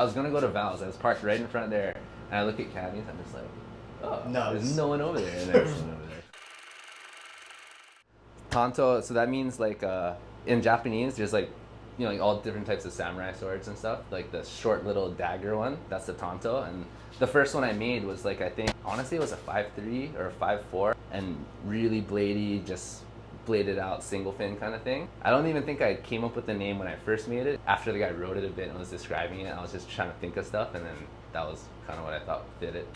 I was gonna go to Val's. I was parked right in front there, and I look at Cammy's. I'm just like, oh, no, there's no one over there. And there's someone over there. Tanto. So that means like in Japanese, there's like, you know, like all different types of samurai swords and stuff. Like the short little dagger one, that's the Tanto. And the first one I made was like, I think, honestly, it was a 5.3 or a 5.4, and really bladey, just bladed out single fin kind of thing. I don't even think I came up with the name when I first made it. After the guy wrote it a bit and was describing it, I was just trying to think of stuff, and then that was kind of what I thought fit it.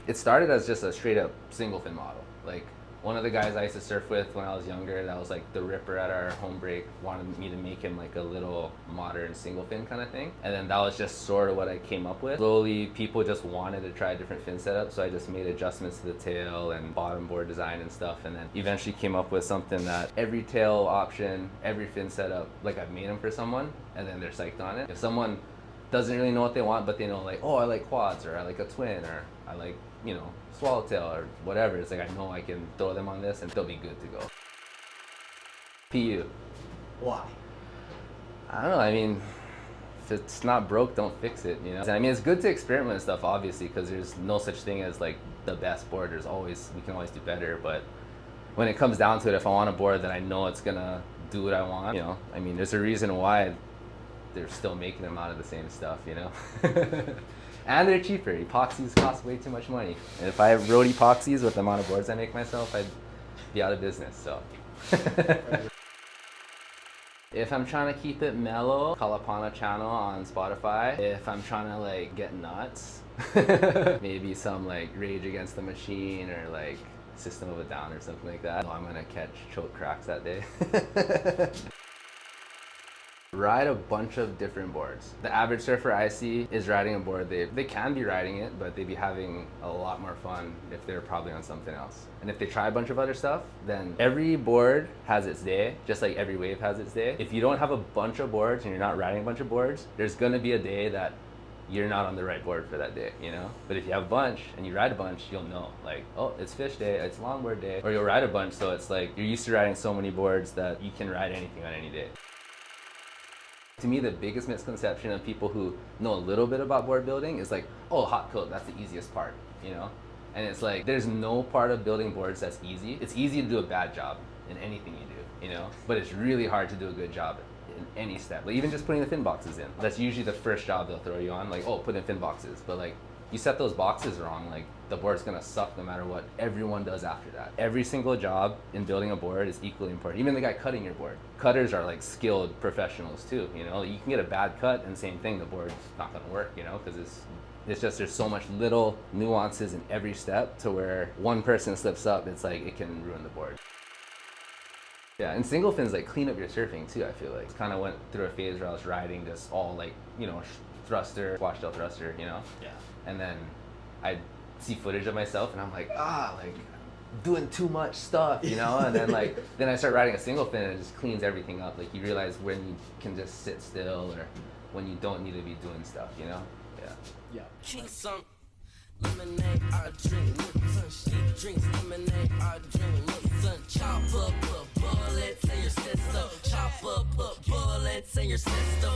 It started as just a straight up single fin model. Like, one of the guys I used to surf with when I was younger, that was like the ripper at our home break, wanted me to make him like a little modern single fin kind of thing. And then that was just sort of what I came up with. Slowly, people just wanted to try different fin setups, so I just made adjustments to the tail and bottom board design and stuff, and then eventually came up with something that every tail option, every fin setup, like I've made them for someone, and then they're psyched on it. If someone doesn't really know what they want, but they know like, oh, I like quads, or I like a twin, or I like, you know, swallowtail or whatever, it's like I know I can throw them on this and they'll be good to go. PU. Why? I don't know, I mean, if it's not broke, don't fix it, you know? I mean, it's good to experiment with stuff, obviously, because there's no such thing as like the best board. There's always, we can always do better, but when it comes down to it, if I want a board that I know it's gonna do what I want, you know, I mean, there's a reason why they're still making them out of the same stuff, you know? And they're cheaper. Epoxies cost way too much money. And if I wrote epoxies with the amount of boards I make myself, I'd be out of business, so. If I'm trying to keep it mellow, Kalapana channel on Spotify. If I'm trying to like get nuts, maybe some like Rage Against the Machine or like System of a Down or something like that. I'm gonna catch choke cracks that day. Ride a bunch of different boards. The average surfer I see is riding a board. They can be riding it, but they'd be having a lot more fun if they're probably on something else. And if they try a bunch of other stuff, then every board has its day, just like every wave has its day. If you don't have a bunch of boards and you're not riding a bunch of boards, there's gonna be a day that you're not on the right board for that day, you know? But if you have a bunch and you ride a bunch, you'll know, like, oh, it's fish day, it's longboard day. Or you'll ride a bunch, so it's like you're used to riding so many boards that you can ride anything on any day. To me, the biggest misconception of people who know a little bit about board building is like, oh, hot coat, that's the easiest part, you know? And it's like, there's no part of building boards that's easy. It's easy to do a bad job in anything you do, you know? But it's really hard to do a good job in any step. Like even just putting the fin boxes in. That's usually the first job they'll throw you on, like, oh, put in fin boxes. But like, you set those boxes wrong, like the board's gonna suck no matter what everyone does after that. Every single job in building a board is equally important. Even the guy cutting your board. Cutters are like skilled professionals too, you know? You can get a bad cut and same thing, the board's not gonna work, you know? Because it's just, there's so much little nuances in every step to where one person slips up, it's like, it can ruin the board. Yeah, and single fins like clean up your surfing too, I feel like. Kind of went through a phase where I was riding just all like, you know, thruster, washed out thruster, you know? Yeah. And then I'd see footage of myself and I'm like, like doing too much stuff, you know? And then like, then I start riding a single fin and it just cleans everything up. Like you realize when you can just sit still or when you don't need to be doing stuff, you know? Yeah. Yeah. Drink some lemonade, I drink with some she drinks lemonade, I drink with some chop up bullets in your system, chop up bullets in your system.